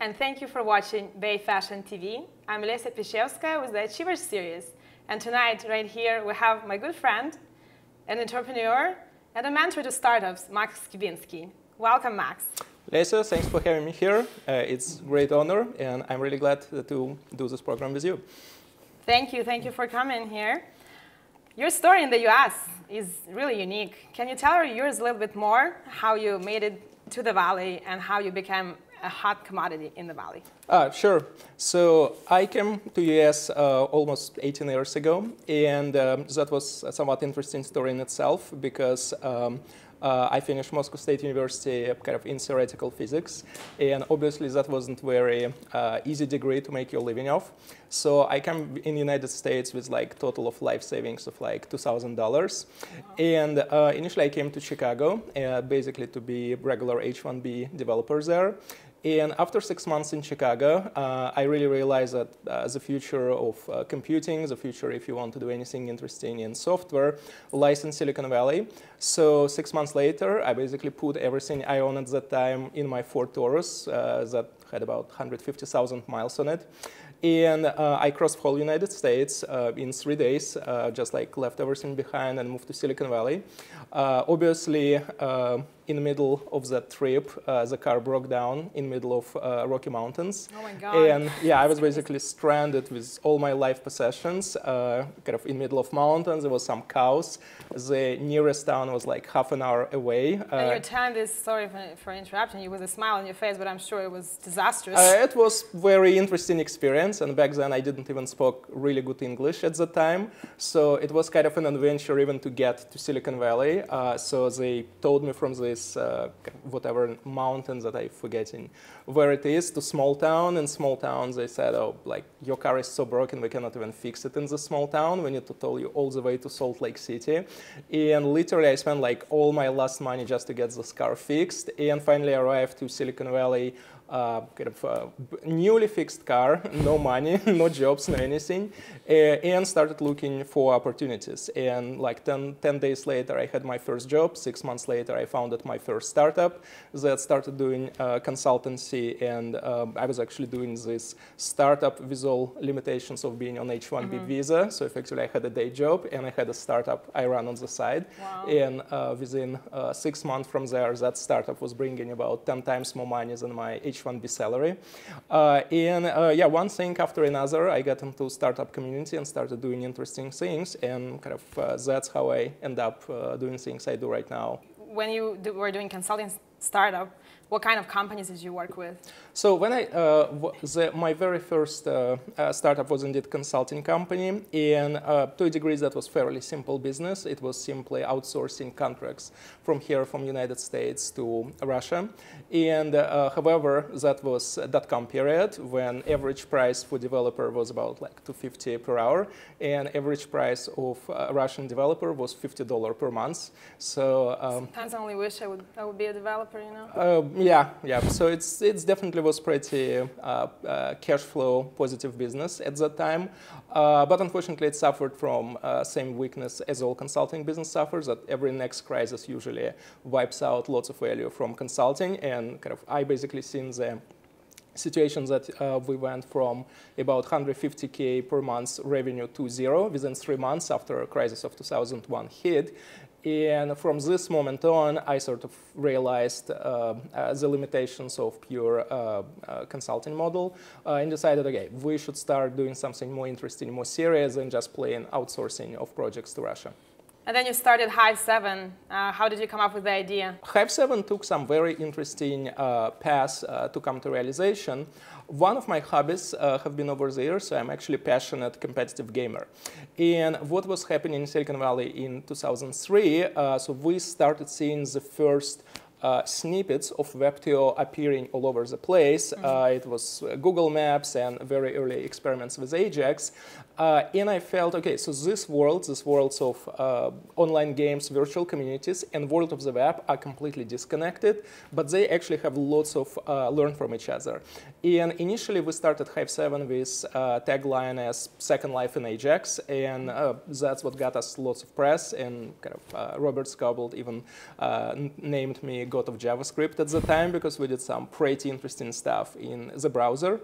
and thank you for watching BAYFashion TV. I'm Lesia Piszewska with the Achievers series. And tonight, right here, we have my good friend, an entrepreneur, and a mentor to startups, Max Skibinsky. Welcome, Max. Lesia, thanks for having me here. It's a great honor, and I'm really glad to do this program with you. Thank you for coming here. Your story in the US is really unique. Can you tell our viewers a little bit more how you made it to the Valley and how you became a hot commodity in the Valley? Sure. So I came to US almost 18 years ago, and that was a somewhat interesting story in itself because I finished Moscow State University kind of in theoretical physics, and obviously that wasn't very easy degree to make your living off. So I came in the United States with like total of life savings of like $2,000, and initially I came to Chicago basically to be regular H-1B developer there. And after 6 months in Chicago, I really realized that the future of computing, the future if you want to do anything interesting in software, lies in Silicon Valley. So 6 months later, I basically put everything I owned at that time in my Ford Taurus that had about 150,000 miles on it. And I crossed the whole United States in 3 days, just like left everything behind and moved to Silicon Valley. Obviously, in the middle of that trip, the car broke down in the middle of Rocky Mountains. Oh my God. And yeah, I was basically stranded with all my life possessions, kind of in the middle of mountains. There was some cows. The nearest town was like half an hour away. And you timed this, sorry for interrupting you, with a smile on your face, but I'm sure it was disastrous. It was very interesting experience, and back then I didn't even speak really good English at the time. So it was kind of an adventure even to get to Silicon Valley. So they told me from this whatever mountain that I'm forgetting where it is to small town. In small towns they said, oh, like your car is so broken we cannot even fix it in the small town. We need to tow you all the way to Salt Lake City. And literally I spent like all my last money just to get this car fixed, and finally arrived to Silicon Valley. Kind of newly fixed car, no money, no jobs, no anything, and started looking for opportunities. And like 10 days later, I had my first job. 6 months later, I founded my first startup that started doing consultancy, and I was actually doing this startup with all limitations of being on H-1B visa. So effectively, I had a day job, and I had a startup I ran on the side. Wow. And within 6 months from there, that startup was bringing about 10 times more money than my H-1B salary. Yeah, one thing after another, I got into startup community and started doing interesting things, and kind of that's how I end up doing things I do right now. When you were doing consulting startup, what kind of companies did you work with? So when my very first startup was indeed a consulting company, and to a degree that was fairly simple business. It was simply outsourcing contracts from here, from United States to Russia. And however, that was .com period when average price for developer was about like $250 per hour, and average price of a Russian developer was $50 per month. So sometimes I only wish I would be a developer, you know. Yeah. So it's definitely was pretty cash flow positive business at that time, but unfortunately it suffered from same weakness as all consulting business suffers. That every next crisis usually wipes out lots of value from consulting, and kind of I basically seen the situation that we went from about 150K per month revenue to zero within 3 months after a crisis of 2001 hit. And from this moment on, I sort of realized the limitations of pure consulting model and decided, okay, we should start doing something more interesting, more serious than just plain outsourcing of projects to Russia. And then you started Hive 7. How did you come up with the idea? Hive 7 took some very interesting paths to come to realization. One of my hobbies have been over the years, so I'm actually a passionate competitive gamer. And what was happening in Silicon Valley in 2003, so we started seeing the first snippets of WebTO appearing all over the place. It was Google Maps and very early experiments with AJAX. And I felt, okay, so these worlds of online games, virtual communities, and world of the web are completely disconnected, but they actually have lots of learn from each other. And initially, we started Hive 7 with tagline as Second Life in AJAX, and that's what got us lots of press, and kind of Robert Scoble even named me God of JavaScript at the time because we did some pretty interesting stuff in the browser.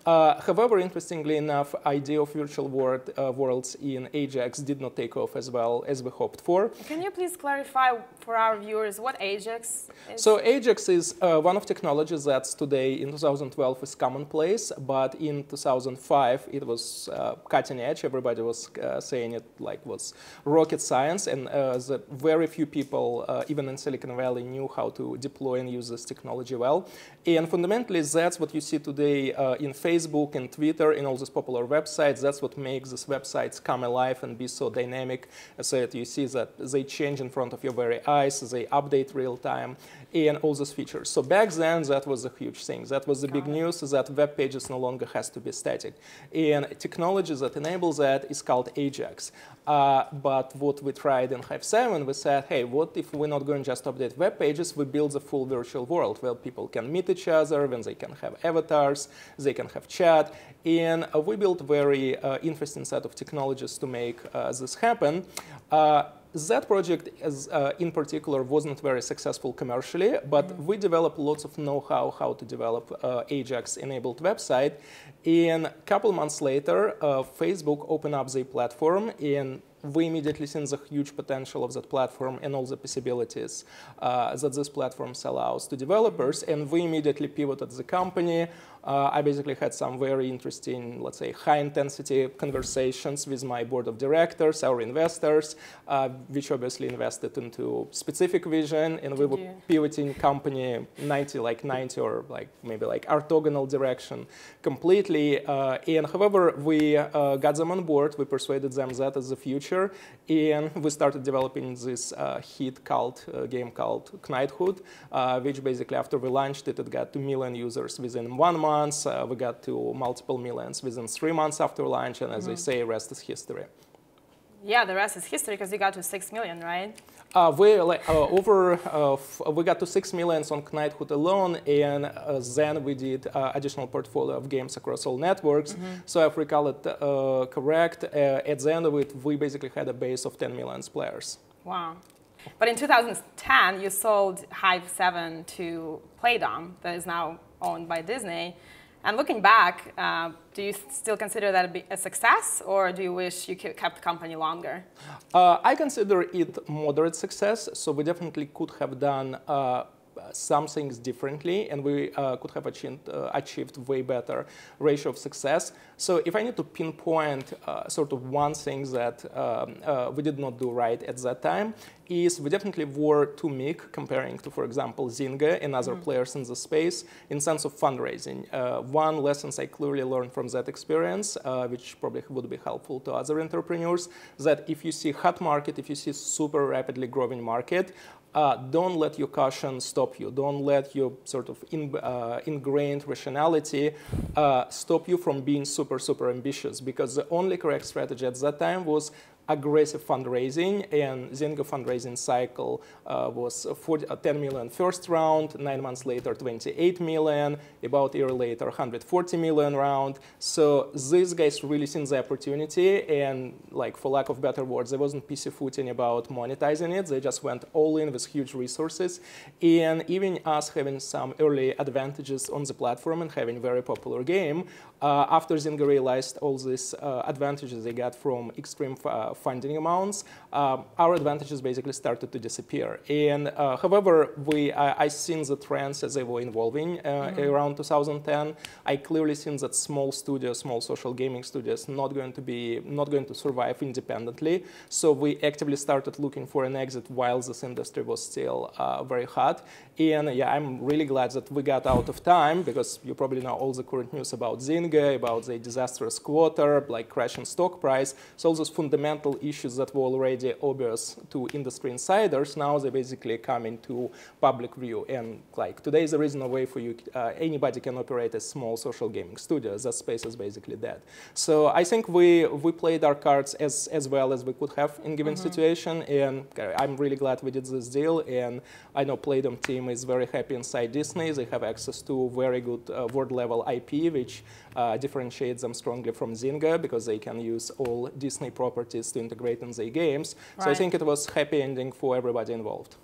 However, interestingly enough, idea of virtual worlds in AJAX did not take off as well as we hoped for. Can you please clarify for our viewers what AJAX is? So AJAX is one of technologies that's today in 2012 is commonplace, but in 2005 it was cutting edge. Everybody was saying it like was rocket science, and the very few people, even in Silicon Valley, knew how to deploy and use this technology well. And fundamentally, that's what you see today in Facebook and Twitter and all these popular websites. That's what makes these websites come alive and be so dynamic, so that you see that they change in front of your very eyes, they update real time, and all those features. So back then, that was a huge thing. That was the big news, that web pages no longer has to be static. And technology that enables that is called AJAX. But what we tried in Hive 7, we said, hey, what if we're not going to just update web pages, we build a full virtual world where people can meet each other, when they can have avatars, they can have chat. And we built a very interesting set of technologies to make this happen. That project, in particular, wasn't very successful commercially, but we developed lots of know-how how to develop AJAX-enabled website. And a couple months later, Facebook opened up their platform, and we immediately seen the huge potential of that platform and all the possibilities that this platform allows to developers. And we immediately pivoted the company. I basically had some very interesting, let's say, high-intensity conversations with my board of directors, our investors, which obviously invested into specific vision, and we were pivoting company 90 or maybe orthogonal direction completely. And however, we got them on board. We persuaded them that is the future, and we started developing this hit game called Knighthood, which basically after we launched it, it got 2 million users within 1 month. We got to multiple millions within 3 months after launch, and as they say, rest is history. Yeah, the rest is history because you got to 6 million, right? We got to 6 million on Knighthood alone, and then we did additional portfolio of games across all networks. So if we recall it correct, at the end of it, we basically had a base of 10 million players. Wow. But in 2010, you sold Hive 7 to Playdom, that is now owned by Disney. And looking back, do you still consider that a success, or do you wish you kept the company longer? I consider it moderate success, so we definitely could have done some things differently, and we could have achieved way better ratio of success. So if I need to pinpoint sort of one thing that we did not do right at that time, is we definitely were too meek comparing to, for example, Zynga and other players in the space in sense of fundraising. One lesson I clearly learned from that experience, which probably would be helpful to other entrepreneurs, that if you see hot market, if you see super rapidly growing market, don't let your caution stop you. Don't let your sort of ingrained rationality stop you from being super, super ambitious, because the only correct strategy at that time was aggressive fundraising, and Zynga fundraising cycle was 10 million first round, 9 months later 28 million, about a year later 140 million round. So these guys really seen the opportunity, and for lack of better words, they wasn't pussyfooting about monetizing it. They just went all in with huge resources, and even us having some early advantages on the platform and having very popular game, after Zynga realized all these advantages they got from extreme funding amounts, our advantages basically started to disappear. And however, I seen the trends as they were evolving around 2010. I clearly seen that small studios, small social gaming studios, not going to survive independently. So we actively started looking for an exit while this industry was still very hot. And yeah, I'm really glad that we got out of time, because you probably know all the current news about Zynga, about the disastrous quarter, crashing stock price. So all those fundamental fundamental issues that were already obvious to industry insiders, now they basically come into public view. And like today there is no way for you, anybody can operate a small social gaming studio. That space is basically dead. So I think we played our cards as well as we could have in given situation. And I'm really glad we did this deal. And I know Playdom team is very happy inside Disney. They have access to very good world-level IP, which differentiates them strongly from Zynga because they can use all Disney properties to integrate in their games. Right. So I think it was a happy ending for everybody involved.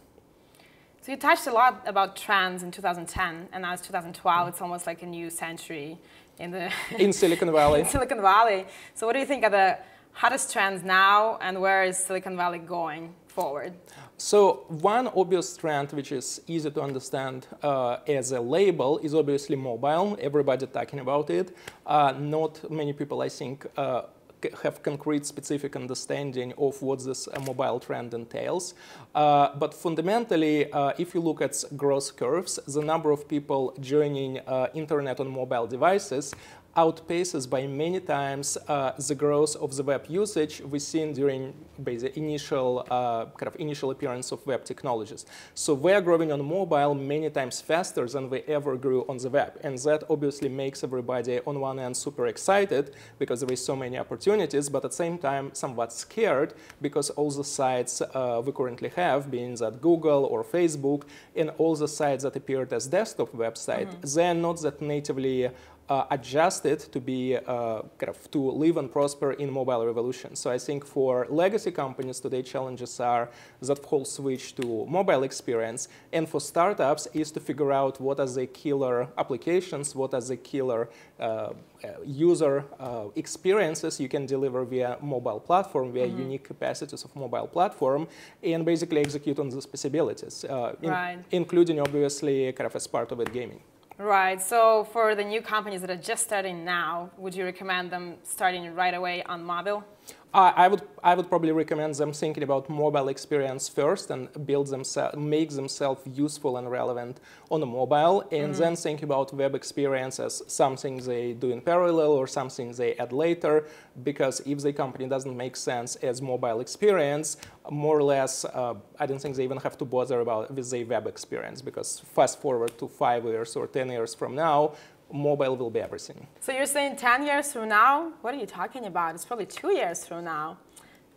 So you touched a lot about trends in 2010, and now it's 2012. It's almost like a new century in Silicon Valley. In Silicon Valley. So what do you think are the hottest trends now, and where is Silicon Valley going forward? So one obvious trend, which is easy to understand as a label, is obviously mobile. Everybody talking about it. Not many people, I think, have concrete, specific understanding of what this mobile trend entails. But fundamentally, if you look at growth curves, the number of people joining internet on mobile devices outpaces by many times the growth of the web usage we've seen during the initial appearance of web technologies. So we are growing on mobile many times faster than we ever grew on the web. And that obviously makes everybody on one end super excited because there is so many opportunities, but at the same time somewhat scared because all the sites we currently have, being that Google or Facebook, and all the sites that appeared as desktop websites, they're not that natively adjusted to be to live and prosper in mobile revolution. So I think for legacy companies today, challenges are that whole switch to mobile experience, and for startups is to figure out what are the killer applications, what are the killer user experiences you can deliver via mobile platform, via unique capacities of mobile platform, and basically execute on those possibilities, including obviously as part of it gaming. Right. So for the new companies that are just starting now, would you recommend them starting right away on mobile? I would probably recommend them thinking about mobile experience first and make themselves useful and relevant on a mobile, and then think about web experience as something they do in parallel or something they add later. Because if the company doesn't make sense as mobile experience, more or less, I don't think they even have to bother with the web experience. Because fast forward to 5 years or 10 years from now, mobile will be everything. So you're saying 10 years from now? What are you talking about? It's probably 2 years from now.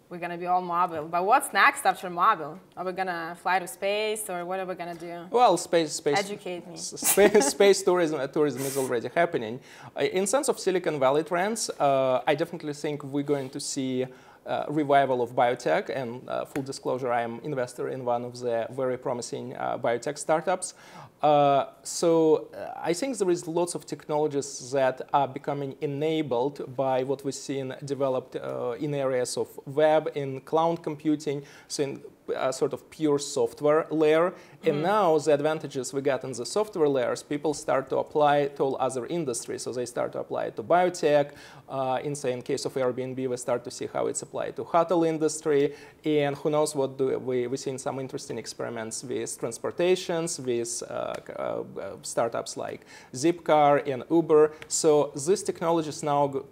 We're going to be all mobile. But what's next after mobile? Are we going to fly to space, or what are we going to do? Well, space. Educate me. Space tourism is already happening. In sense of Silicon Valley trends, I definitely think we're going to see revival of biotech, and full disclosure, I am investor in one of the very promising biotech startups. So I think there is lots of technologies that are becoming enabled by what we've seen developed in areas of web, in cloud computing, so in sort of pure software layer. And now the advantages we got in the software layers, people start to apply to all other industries. So they start to apply it to biotech. In case of Airbnb, we start to see how it's applied to hotel industry. And who knows what we've seen some interesting experiments with transportations, with startups like Zipcar and Uber. So these technologies now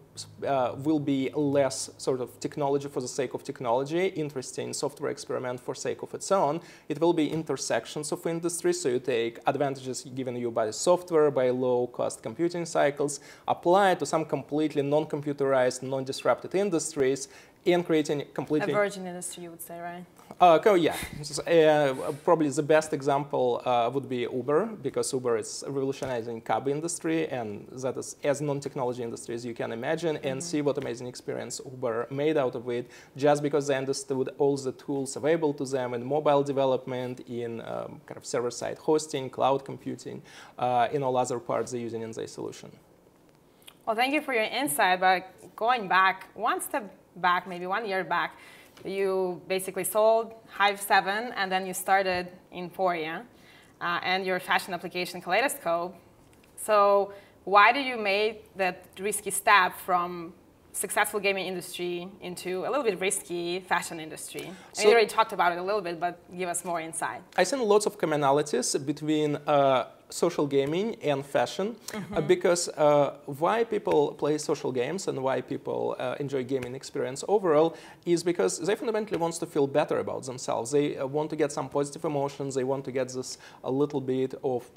will be less sort of technology for the sake of technology, interesting software experiment for sake of its own. It will be intersections of industries, so you take advantages given you by software, by low-cost computing cycles, apply it to some completely non-computerized, non-disrupted industries, and creating completely... A virgin industry, you would say, right? Yeah. Probably the best example would be Uber, because Uber is revolutionizing cab industry, and that is as non-technology industry as you can imagine, and see what amazing experience Uber made out of it, just because they understood all the tools available to them in mobile development, in kind of server-side hosting, cloud computing, in all other parts they're using in their solution. Well, thank you for your insight, but going back, one step back, maybe 1 year back, you basically sold Hive 7, and then you started Inforia and your fashion application Kaleidoscope. So why did you make that risky step from successful gaming industry into a little bit risky fashion industry? So, you already talked about it a little bit, but give us more insight. I see lots of commonalities between social gaming and fashion, because why people play social games and why people enjoy gaming experience overall is because they fundamentally want to feel better about themselves. They want to get some positive emotions. They want to get this a little bit of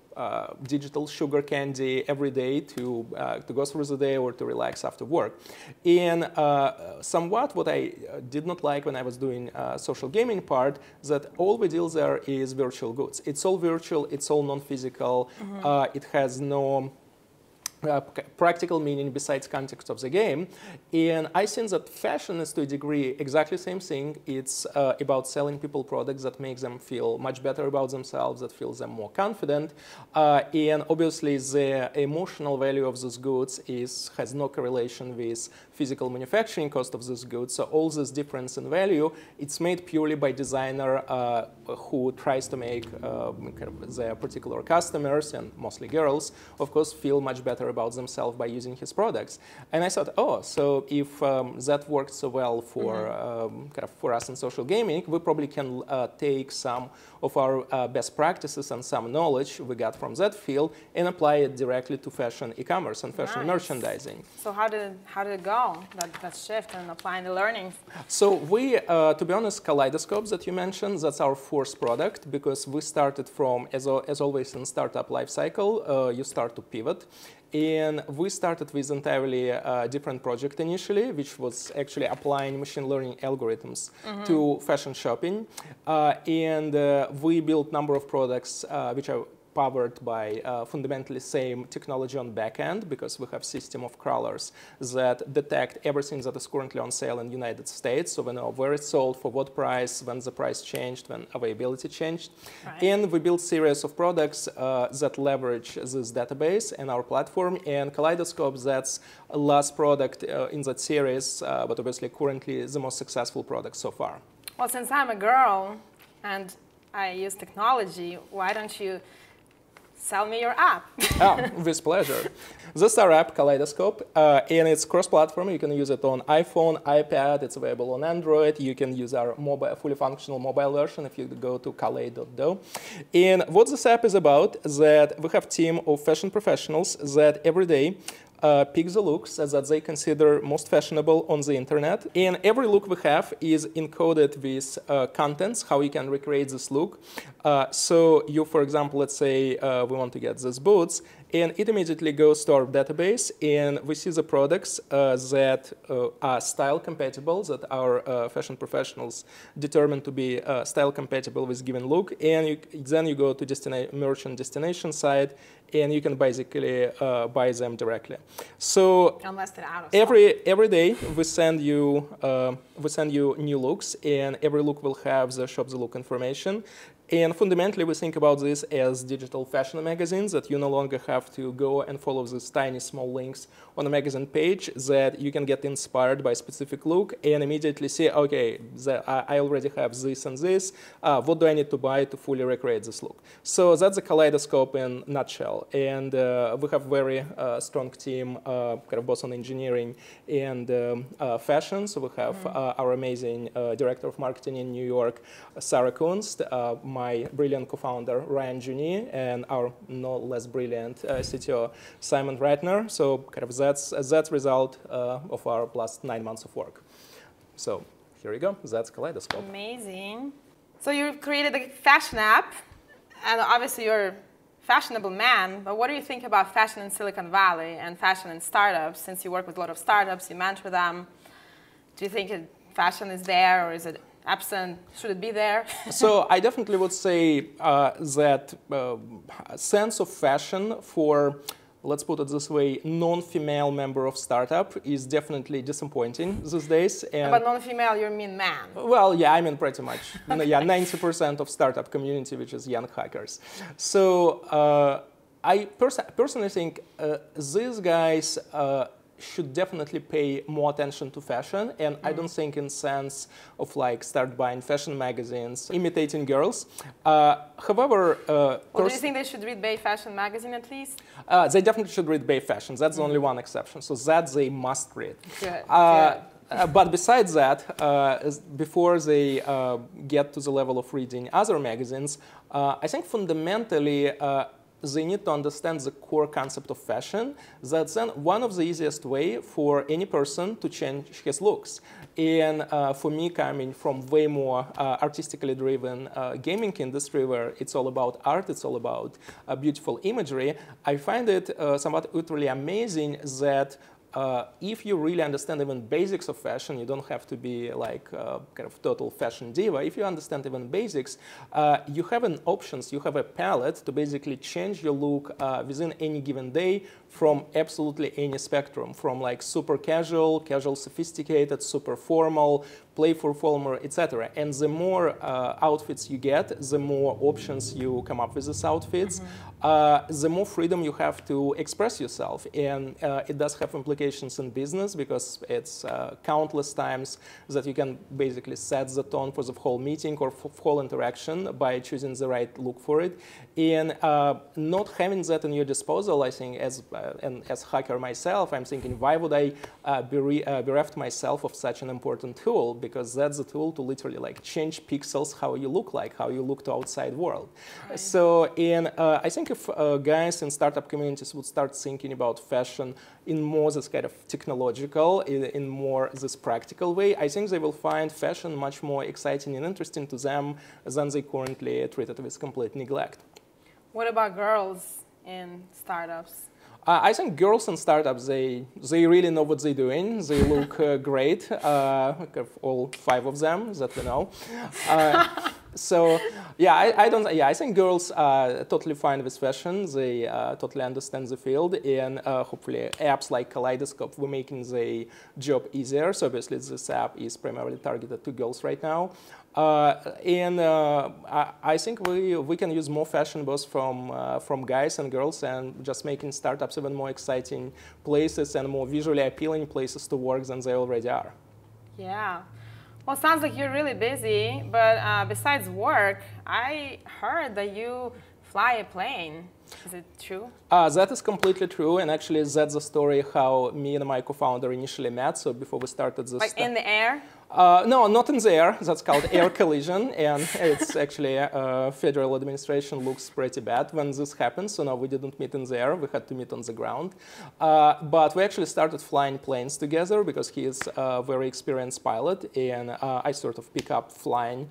digital sugar candy every day to go through the day or to relax after work. And somewhat what I did not like when I was doing social gaming part, that all we deal there is virtual goods. It's all virtual, it's all non-physical, it has no practical meaning besides context of the game. And I think that fashion is to a degree exactly the same thing. It's about selling people products that make them feel much better about themselves, that feels them more confident. And obviously the emotional value of those goods has no correlation with physical manufacturing cost of those goods. So all this difference in value, it's made purely by designer who tries to make their particular customers, and mostly girls, of course, feel much better about themselves by using his products. And I thought, oh, so if that worked so well for for us in social gaming, we probably can take some of our best practices and some knowledge we got from that field and apply it directly to fashion e-commerce and fashion merchandising. So how did it go, that shift and applying the learnings? So we, to be honest, Kaleidoscope that you mentioned, that's our fourth product, because we started from, as always in startup life cycle, you start to pivot. And we started with entirely different project initially, which was actually applying machine learning algorithms to fashion shopping. And we built a number of products which are powered by fundamentally same technology on back end, because we have system of crawlers that detect everything that is currently on sale in the United States. So we know where it's sold, for what price, when the price changed, when availability changed. Right. And we built series of products that leverage this database and our platform. And Kaleidoscope, that's the last product in that series, but obviously currently the most successful product so far. Well, since I'm a girl and I use technology, why don't you sell me your app? Oh, with pleasure. This is our app, Kaleidoscope, and it's cross-platform. You can use it on iPhone, iPad. It's available on Android. You can use our fully functional mobile version if you go to kalei.do. And what this app is about is that we have a team of fashion professionals that every day pick the looks that they consider most fashionable on the internet. And every look we have is encoded with contents, how you can recreate this look. So you, for example, let's say we want to get these boots, and it immediately goes to our database, and we see the products that are style compatible, that our fashion professionals determine to be style compatible with given look. And then you go to merchant destination site, and you can basically buy them directly. So unless they're out of every day we send you new looks, and every look will have the shop the look information. And fundamentally, we think about this as digital fashion magazines, that you no longer have to go and follow these tiny small links on a magazine page, that you can get inspired by a specific look and immediately see, okay, I already have this and this. What do I need to buy to fully recreate this look? So that's a Kaleidoscope in a nutshell. And we have very strong team, both on engineering and fashion. So we have our amazing director of marketing in New York, Sarah Kunst, my brilliant co-founder, Ryan Juni, and our no less brilliant CTO, Simon Reitner. So that's a result of our last 9 months of work. So here we go. That's Kaleidoscope. Amazing. So you created a fashion app, and obviously you're a fashionable man, but what do you think about fashion in Silicon Valley and fashion in startups? Since you work with a lot of startups, you mentor them, do you think fashion is there, or is it absent? Should it be there? So I definitely would say that sense of fashion for, let's put it this way, non-female member of startup is definitely disappointing these days. And but non-female, you mean man? Well, yeah, I mean pretty much. Yeah, 90% of startup community, which is young hackers. So I personally think these guys should definitely pay more attention to fashion, and I don't think in sense of like start buying fashion magazines, imitating girls. However, well, do you think they should read BAYFashion magazine at least? They definitely should read BAYFashion. That's only one exception. So that they must read. Good. But besides that, before they get to the level of reading other magazines, I think fundamentally they need to understand the core concept of fashion. That's then one of the easiest way for any person to change his looks. And for me, coming from way more artistically driven gaming industry where it's all about art, it's all about beautiful imagery, I find it somewhat utterly amazing that if you really understand even basics of fashion, you don't have to be like kind of total fashion diva. If you understand even basics, you have an options, you have a palette to basically change your look within any given day from absolutely any spectrum, from like super casual, casual sophisticated, super formal, playful formal, etc. And the more outfits you get, the more options you come up with these outfits, the more freedom you have to express yourself. And it does have implications in business because it's countless times that you can basically set the tone for the whole meeting or whole interaction by choosing the right look for it. And not having that in your disposal, I think, as hacker myself, I'm thinking, why would I bereft myself of such an important tool? Because that's the tool to literally like change pixels how you look like, how you look to outside world. Right. So, I think if guys in startup communities would start thinking about fashion in more this kind of technological, in more this practical way, I think they will find fashion much more exciting and interesting to them than they currently treat it with complete neglect. What about girls in startups? I think girls in startups, they really know what they're doing. They look great, all 5 of them that we know. So yeah, I think girls are totally fine with fashion. They totally understand the field, and hopefully apps like Kaleidoscope will making the job easier. So obviously this app is primarily targeted to girls right now. I think we can use more fashion both from guys and girls, and just making startups even more exciting places and more visually appealing places to work than they already are. Yeah. Well, it sounds like you're really busy, but besides work, I heard that you fly a plane. Is it true? That is completely true, and actually that's the story how me and my co-founder initially met. So before we started this... Like in the air? No, not in the air. That's called air collision, and it's actually federal administration looks pretty bad when this happens. So no, we didn't meet in the air. We had to meet on the ground. But we actually started flying planes together because he is a very experienced pilot, and I sort of pick up flying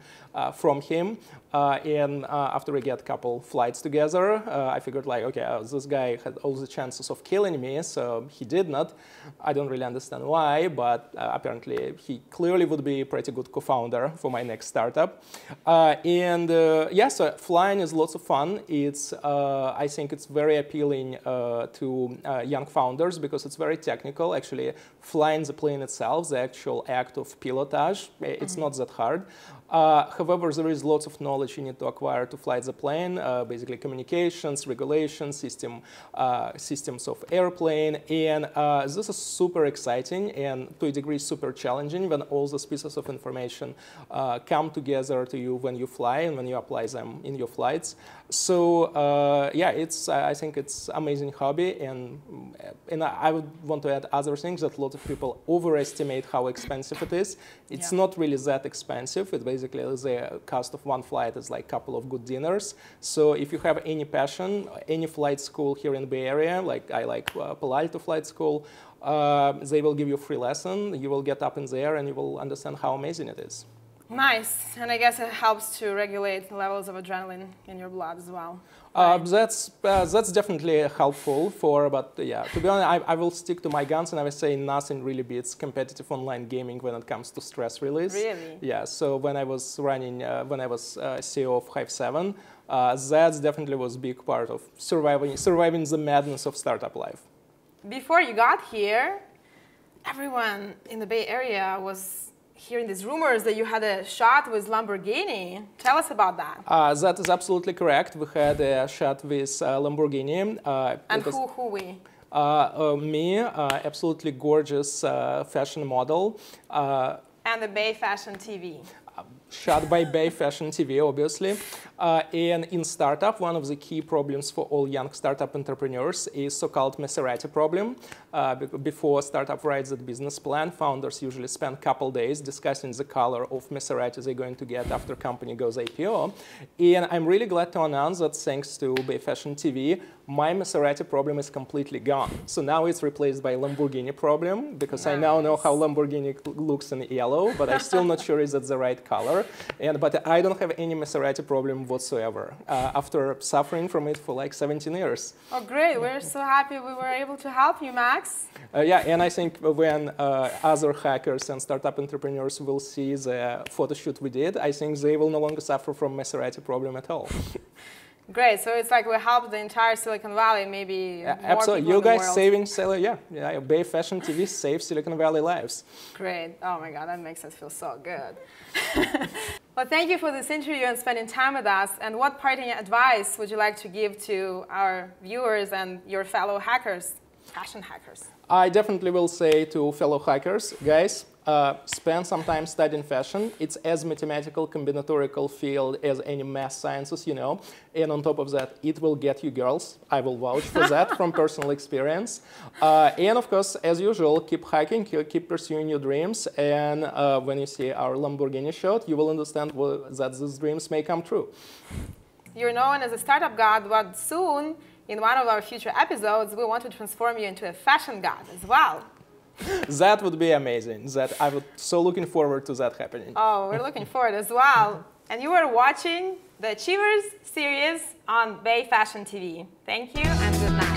from him. And after we get a couple flights together, I figured like, okay, this guy had all the chances of killing me, so he did not. I don't really understand why, but apparently he clearly would be a pretty good co-founder for my next startup. Yeah, so flying is lots of fun. It's, I think it's very appealing to young founders because it's very technical. Actually, flying the plane itself, the actual act of pilotage, it's not that hard. However, there is lots of knowledge you need to acquire to fly the plane, basically communications, regulations, systems of airplane, and this is super exciting and to a degree super challenging when all those pieces of information come together to you when you fly and when you apply them in your flights. So yeah, I think it's amazing hobby, and I would want to add other things that a lot of people overestimate how expensive it is. It's not really that expensive. It basically the cost of one flight is like a couple of good dinners. So if you have any passion, any flight school here in the Bay Area, like I like Palo Alto Flight School, they will give you a free lesson. You will get up in the air and you will understand how amazing it is. Nice, and I guess it helps to regulate the levels of adrenaline in your blood as well. Right? That's definitely helpful but yeah, to be honest, I will stick to my guns and I will say nothing really beats competitive online gaming when it comes to stress release. Really? Yeah, so when I was running, when I was CEO of Hive 7, that definitely was a big part of surviving the madness of startup life. Before you got here, everyone in the Bay Area was hearing these rumors that you had a shot with Lamborghini. Tell us about that. That is absolutely correct. We had a shot with Lamborghini. And who we? Me, absolutely gorgeous fashion model. And the BAYFashion TV. shot by BAYFashion TV, obviously. And in startup, one of the key problems for all young startup entrepreneurs is so-called Maserati problem. Before startup writes the business plan, founders usually spend a couple days discussing the color of Maserati they're going to get after company goes IPO. And I'm really glad to announce that thanks to BAYFashion TV, my Maserati problem is completely gone. So now it's replaced by Lamborghini problem, because nice. I now know how Lamborghini looks in yellow, but I'm still not sure is that the right color. But I don't have any Maserati problem whatsoever after suffering from it for like 17 years. Oh, great. We're so happy we were able to help you, Max. Yeah, and I think when other hackers and startup entrepreneurs will see the photo shoot we did, I think they will no longer suffer from Maserati problem at all. Great. So it's like we helped the entire Silicon Valley, maybe more absolutely. people You in the guys world. saving, yeah, BAYFashion TV saves Silicon Valley lives. Great. Oh my God, that makes us feel so good. Well, thank you for this interview and spending time with us. And what parting advice would you like to give to our viewers and your fellow hackers, fashion hackers? I definitely will say to fellow hackers, guys, spend some time studying fashion. It's as mathematical, combinatorial field as any math sciences, you know. And on top of that, it will get you girls. I will vouch for that from personal experience. And of course, as usual, keep hacking, keep pursuing your dreams. And when you see our Lamborghini shot, you will understand that these dreams may come true. You're known as a startup god, but soon, in one of our future episodes, we want to transform you into a fashion god as well. That would be amazing. I would so looking forward to that happening. Oh, we're looking forward as well. And you are watching the Achievers series on BAYFashion TV. Thank you and good night.